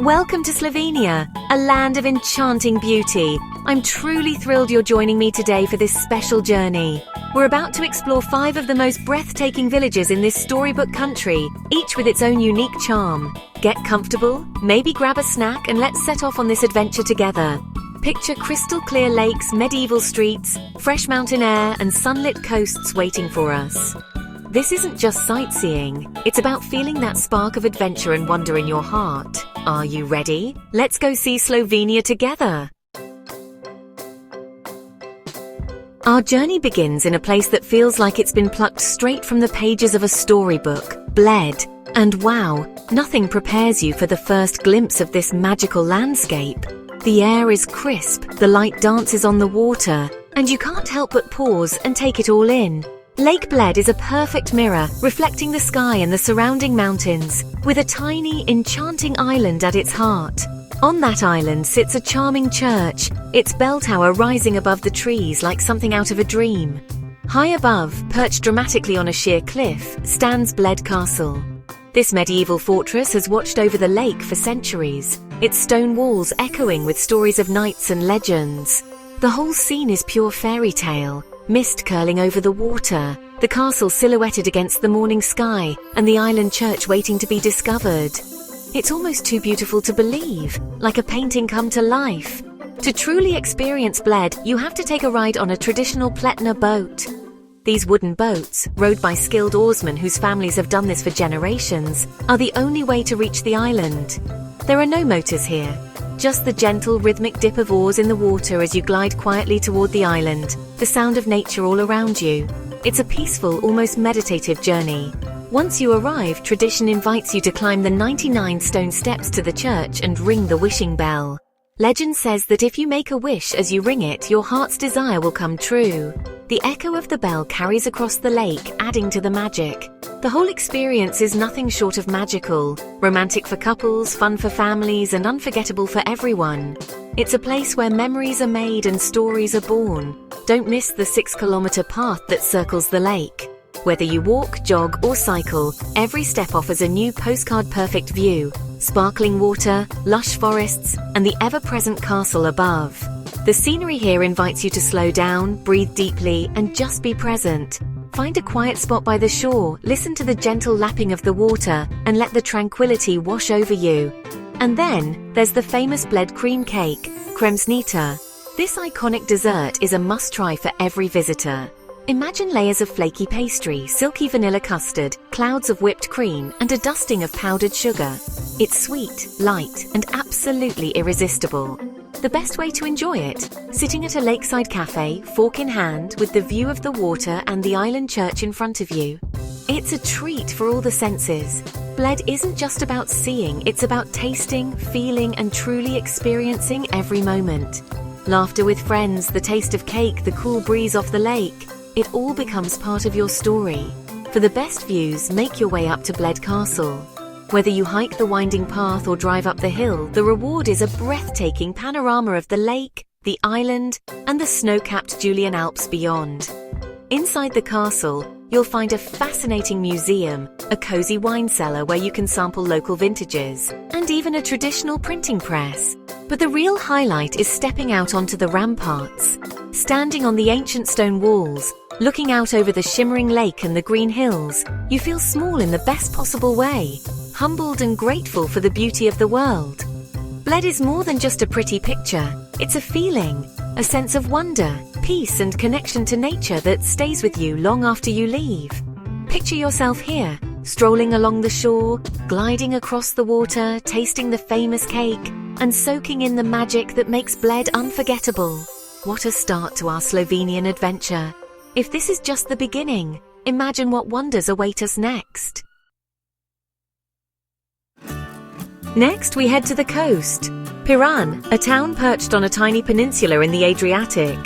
Welcome to Slovenia, a land of enchanting beauty. I'm truly thrilled you're joining me today for this special journey. We're about to explore 5 of the most breathtaking villages in this storybook country, each with its own unique charm. Get comfortable, maybe grab a snack, and let's set off on this adventure together. Picture crystal clear lakes, medieval streets, fresh mountain air, and sunlit coasts waiting for us. This isn't just sightseeing, it's about feeling that spark of adventure and wonder in your heart. Are you ready? Let's go see Slovenia together! Our journey begins in a place that feels like it's been plucked straight from the pages of a storybook, Bled. And wow, nothing prepares you for the first glimpse of this magical landscape. The air is crisp, the light dances on the water, and you can't help but pause and take it all in. Lake Bled is a perfect mirror, reflecting the sky and the surrounding mountains, with a tiny, enchanting island at its heart. On that island sits a charming church, its bell tower rising above the trees like something out of a dream. High above, perched dramatically on a sheer cliff, stands Bled Castle. This medieval fortress has watched over the lake for centuries, its stone walls echoing with stories of knights and legends. The whole scene is pure fairy tale. Mist curling over the water, the castle silhouetted against the morning sky, and the island church waiting to be discovered. It's almost too beautiful to believe, like a painting come to life. To truly experience Bled, you have to take a ride on a traditional Pletna boat. These wooden boats, rowed by skilled oarsmen whose families have done this for generations, are the only way to reach the island. There are no motors here. Just the gentle, rhythmic dip of oars in the water as you glide quietly toward the island, the sound of nature all around you. It's a peaceful, almost meditative journey. Once you arrive, tradition invites you to climb the 99 stone steps to the church and ring the wishing bell. Legend says that if you make a wish as you ring it, your heart's desire will come true. The echo of the bell carries across the lake, adding to the magic. The whole experience is nothing short of magical, romantic for couples, fun for families, and unforgettable for everyone. It's a place where memories are made and stories are born. Don't miss the 6-kilometer path that circles the lake. Whether you walk, jog, or cycle, every step offers a new postcard-perfect view. Sparkling water, lush forests, and the ever-present castle above. The scenery here invites you to slow down, breathe deeply, and just be present. Find a quiet spot by the shore, listen to the gentle lapping of the water, and let the tranquility wash over you. And then, there's the famous Bled cream cake, kremsnita. This iconic dessert is a must-try for every visitor. Imagine layers of flaky pastry, silky vanilla custard, clouds of whipped cream, and a dusting of powdered sugar. It's sweet, light, and absolutely irresistible. The best way to enjoy it? Sitting at a lakeside cafe, fork in hand, with the view of the water and the island church in front of you. It's a treat for all the senses. Bled isn't just about seeing, it's about tasting, feeling, and truly experiencing every moment. Laughter with friends, the taste of cake, the cool breeze off the lake. It all becomes part of your story. For the best views, make your way up to Bled Castle. Whether you hike the winding path or drive up the hill, the reward is a breathtaking panorama of the lake, the island, and the snow-capped Julian Alps beyond. Inside the castle, you'll find a fascinating museum, a cozy wine cellar where you can sample local vintages, and even a traditional printing press. But the real highlight is stepping out onto the ramparts. Standing on the ancient stone walls, looking out over the shimmering lake and the green hills, you feel small in the best possible way, humbled and grateful for the beauty of the world. Bled is more than just a pretty picture. It's a feeling, a sense of wonder, peace, and connection to nature that stays with you long after you leave. Picture yourself here, strolling along the shore, gliding across the water, tasting the famous cake, and soaking in the magic that makes Bled unforgettable. What a start to our Slovenian adventure. If this is just the beginning, imagine what wonders await us next. Next, we head to the coast. Piran, a town perched on a tiny peninsula in the Adriatic.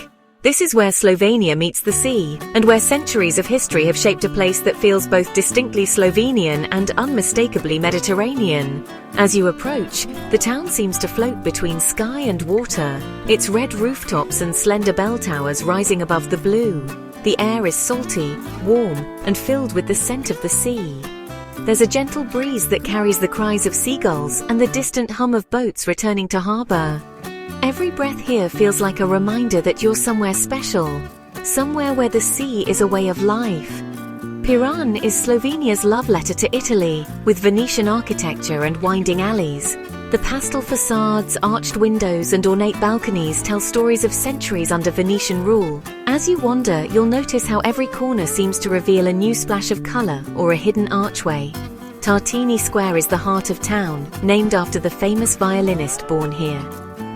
This is where Slovenia meets the sea, and where centuries of history have shaped a place that feels both distinctly Slovenian and unmistakably Mediterranean. As you approach, the town seems to float between sky and water, its red rooftops and slender bell towers rising above the blue. The air is salty, warm, and filled with the scent of the sea. There's a gentle breeze that carries the cries of seagulls and the distant hum of boats returning to harbor. Every breath here feels like a reminder that you're somewhere special, somewhere where the sea is a way of life. Piran is Slovenia's love letter to Italy, with Venetian architecture and winding alleys. The pastel facades, arched windows and ornate balconies tell stories of centuries under Venetian rule. As you wander, you'll notice how every corner seems to reveal a new splash of color or a hidden archway. Tartini Square is the heart of town, named after the famous violinist born here.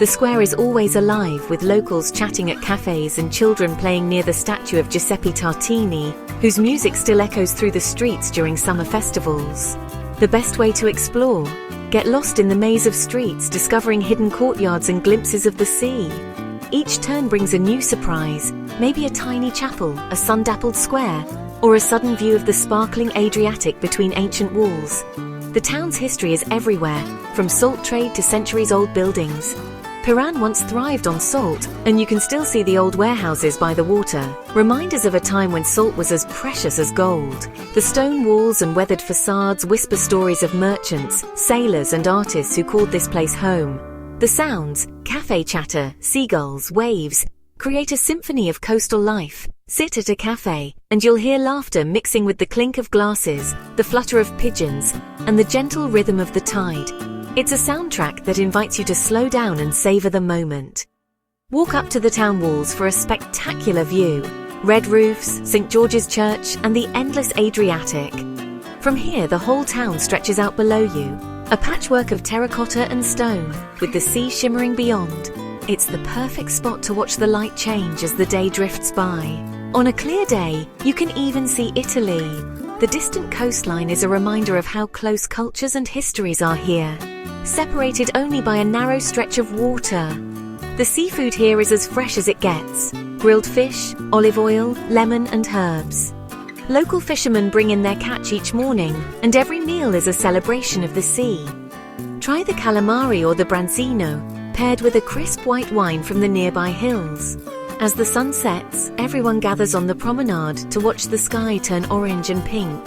The square is always alive, with locals chatting at cafes and children playing near the statue of Giuseppe Tartini, whose music still echoes through the streets during summer festivals. The best way to explore? Get lost in the maze of streets, discovering hidden courtyards and glimpses of the sea. Each turn brings a new surprise, maybe a tiny chapel, a sun-dappled square, or a sudden view of the sparkling Adriatic between ancient walls. The town's history is everywhere, from salt trade to centuries-old buildings. Piran once thrived on salt, and you can still see the old warehouses by the water, reminders of a time when salt was as precious as gold. The stone walls and weathered facades whisper stories of merchants, sailors and artists who called this place home. The sounds, cafe chatter, seagulls, waves, create a symphony of coastal life. Sit at a cafe, and you'll hear laughter mixing with the clink of glasses, the flutter of pigeons, and the gentle rhythm of the tide. It's a soundtrack that invites you to slow down and savor the moment. Walk up to the town walls for a spectacular view. Red roofs, St. George's Church, and the endless Adriatic. From here, the whole town stretches out below you, a patchwork of terracotta and stone, with the sea shimmering beyond. It's the perfect spot to watch the light change as the day drifts by. On a clear day, you can even see Italy. The distant coastline is a reminder of how close cultures and histories are here, separated only by a narrow stretch of water. The seafood here is as fresh as it gets: grilled fish, olive oil, lemon and herbs. Local fishermen bring in their catch each morning, and every meal is a celebration of the sea. Try the calamari or the branzino, paired with a crisp white wine from the nearby hills. As the sun sets, everyone gathers on the promenade to watch the sky turn orange and pink.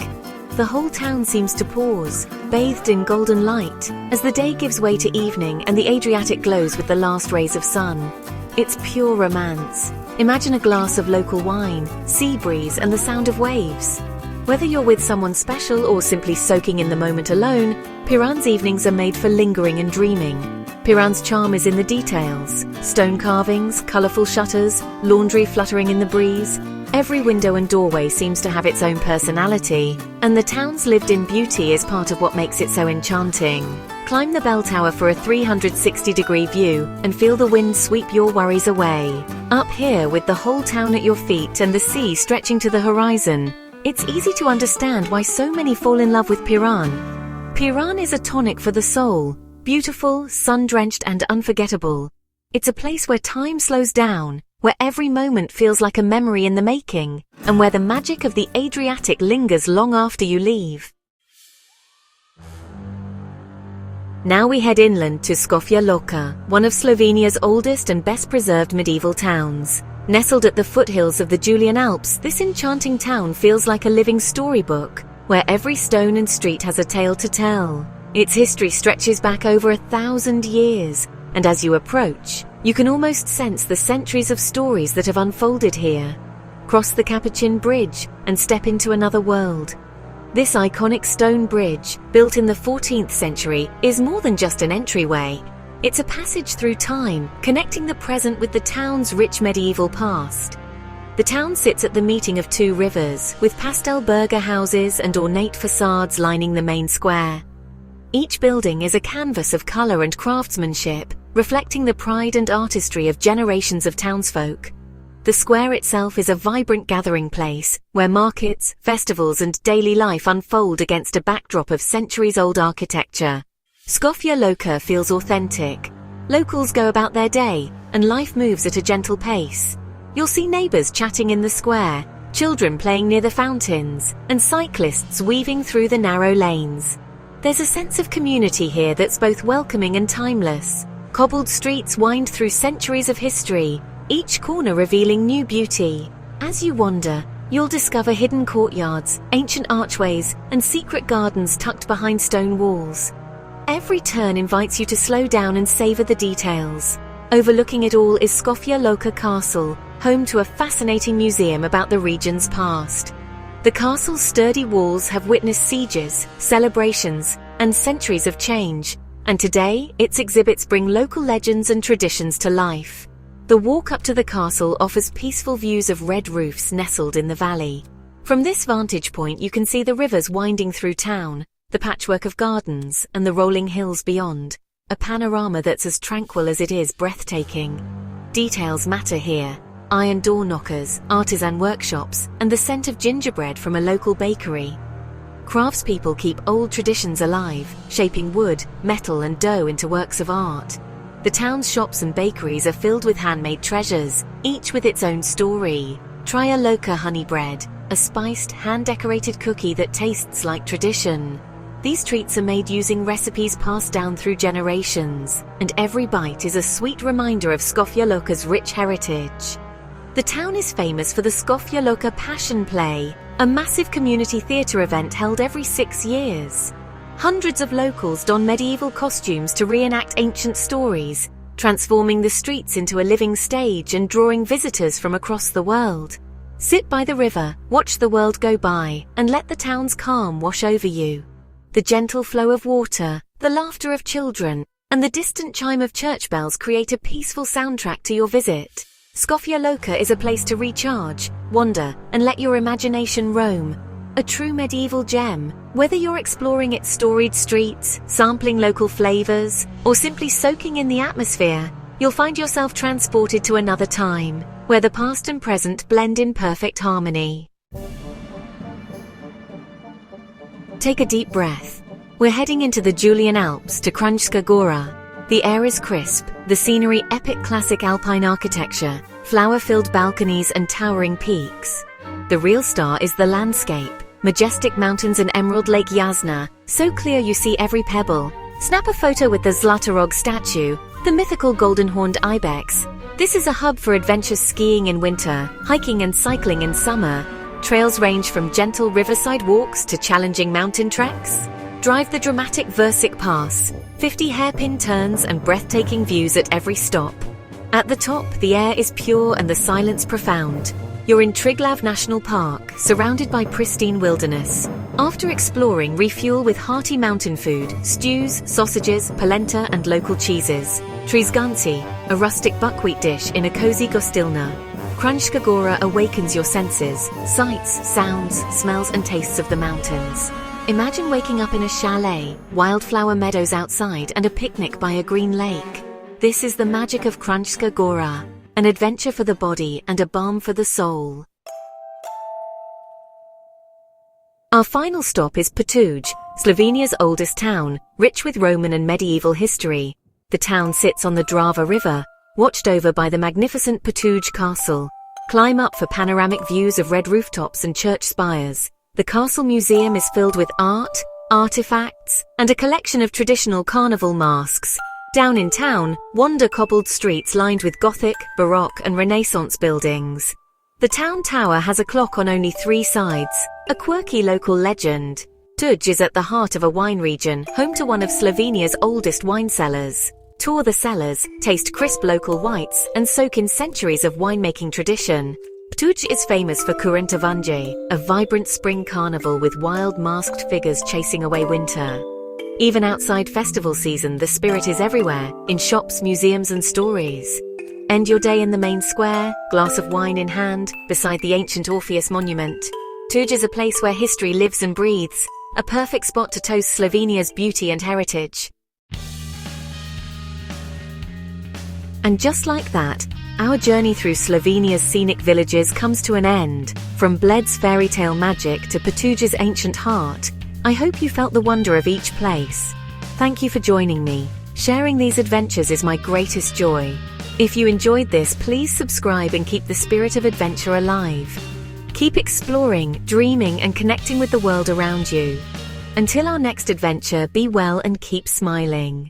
The whole town seems to pause, bathed in golden light, as the day gives way to evening and the Adriatic glows with the last rays of sun. It's pure romance. Imagine a glass of local wine, sea breeze and the sound of waves. Whether you're with someone special or simply soaking in the moment alone, Piran's evenings are made for lingering and dreaming. Piran's charm is in the details: stone carvings, colourful shutters, laundry fluttering in the breeze. Every window and doorway seems to have its own personality, and the town's lived-in beauty is part of what makes it so enchanting. Climb the bell tower for a 360-degree view and feel the wind sweep your worries away. Up here, with the whole town at your feet and the sea stretching to the horizon, it's easy to understand why so many fall in love with Piran. Piran is a tonic for the soul, beautiful, sun-drenched and unforgettable. It's a place where time slows down, where every moment feels like a memory in the making, and where the magic of the Adriatic lingers long after you leave. Now we head inland to Škofja Loka, one of Slovenia's oldest and best-preserved medieval towns. Nestled at the foothills of the Julian Alps, this enchanting town feels like a living storybook, where every stone and street has a tale to tell. Its history stretches back over 1,000 years, and as you approach, you can almost sense the centuries of stories that have unfolded here. Cross the Capuchin Bridge and step into another world. This iconic stone bridge, built in the 14th century, is more than just an entryway. It's a passage through time, connecting the present with the town's rich medieval past. The town sits at the meeting of two rivers, with pastel burgher houses and ornate facades lining the main square. Each building is a canvas of colour and craftsmanship, reflecting the pride and artistry of generations of townsfolk. The square itself is a vibrant gathering place, where markets, festivals and daily life unfold against a backdrop of centuries-old architecture. Škofja Loka feels authentic. Locals go about their day, and life moves at a gentle pace. You'll see neighbours chatting in the square, children playing near the fountains, and cyclists weaving through the narrow lanes. There's a sense of community here that's both welcoming and timeless. Cobbled streets wind through centuries of history, each corner revealing new beauty. As you wander, you'll discover hidden courtyards, ancient archways, and secret gardens tucked behind stone walls. Every turn invites you to slow down and savor the details. Overlooking it all is Skofja Loka Castle, home to a fascinating museum about the region's past. The castle's sturdy walls have witnessed sieges, celebrations, and centuries of change, and today its exhibits bring local legends and traditions to life. The walk up to the castle offers peaceful views of red roofs nestled in the valley. From this vantage point you can see the rivers winding through town, the patchwork of gardens, and the rolling hills beyond, a panorama that's as tranquil as it is breathtaking. Details matter here. Iron door knockers, artisan workshops, and the scent of gingerbread from a local bakery. Craftspeople keep old traditions alive, shaping wood, metal, and dough into works of art. The town's shops and bakeries are filled with handmade treasures, each with its own story. Try a Loka honey bread, a spiced, hand-decorated cookie that tastes like tradition. These treats are made using recipes passed down through generations, and every bite is a sweet reminder of Skofja Loka's rich heritage. The town is famous for the Skofja Loka Passion Play, a massive community theatre event held every 6 years. Hundreds of locals don medieval costumes to reenact ancient stories, transforming the streets into a living stage and drawing visitors from across the world. Sit by the river, watch the world go by, and let the town's calm wash over you. The gentle flow of water, the laughter of children, and the distant chime of church bells create a peaceful soundtrack to your visit. Skofja Loka is a place to recharge, wander, and let your imagination roam. A true medieval gem, whether you're exploring its storied streets, sampling local flavors, or simply soaking in the atmosphere, you'll find yourself transported to another time, where the past and present blend in perfect harmony. Take a deep breath. We're heading into the Julian Alps to Kranjska Gora. The air is crisp, the scenery epic classic alpine architecture, flower-filled balconies and towering peaks. The real star is the landscape, majestic mountains and Emerald Lake Jasna, so clear you see every pebble. Snap a photo with the Zlatorog statue, the mythical golden-horned ibex. This is a hub for adventure skiing in winter, hiking and cycling in summer. Trails range from gentle riverside walks to challenging mountain treks. Drive the dramatic Versik Pass, 50 hairpin turns and breathtaking views at every stop. At the top, the air is pure and the silence profound. You're in Triglav National Park, surrounded by pristine wilderness. After exploring, refuel with hearty mountain food, stews, sausages, polenta and local cheeses. Trizganci, a rustic buckwheat dish in a cozy gostilna. Kranjska Gora awakens your senses, sights, sounds, smells and tastes of the mountains. Imagine waking up in a chalet, wildflower meadows outside and a picnic by a green lake. This is the magic of Kranjska Gora, an adventure for the body and a balm for the soul. Our final stop is Patuj, Slovenia's oldest town, rich with Roman and medieval history. The town sits on the Drava River, watched over by the magnificent Patuj Castle. Climb up for panoramic views of red rooftops and church spires. The castle museum is filled with art, artifacts, and a collection of traditional carnival masks. Down in town, wander cobbled streets lined with Gothic, Baroque, and Renaissance buildings. The town tower has a clock on only 3 sides, a quirky local legend. Ptuj is at the heart of a wine region, home to one of Slovenia's oldest wine cellars. Tour the cellars, taste crisp local whites, and soak in centuries of winemaking tradition. Ptuj is famous for Kurentavanje, a vibrant spring carnival with wild masked figures chasing away winter. Even outside festival season, the spirit is everywhere, in shops, museums, and stories. End your day in the main square, glass of wine in hand, beside the ancient Orpheus monument. Ptuj is a place where history lives and breathes, a perfect spot to toast Slovenia's beauty and heritage. And just like that, our journey through Slovenia's scenic villages comes to an end. From Bled's fairy tale magic to Patuj's ancient heart, I hope you felt the wonder of each place. Thank you for joining me. Sharing these adventures is my greatest joy. If you enjoyed this, please subscribe and keep the spirit of adventure alive. Keep exploring, dreaming, and connecting with the world around you. Until our next adventure, be well and keep smiling.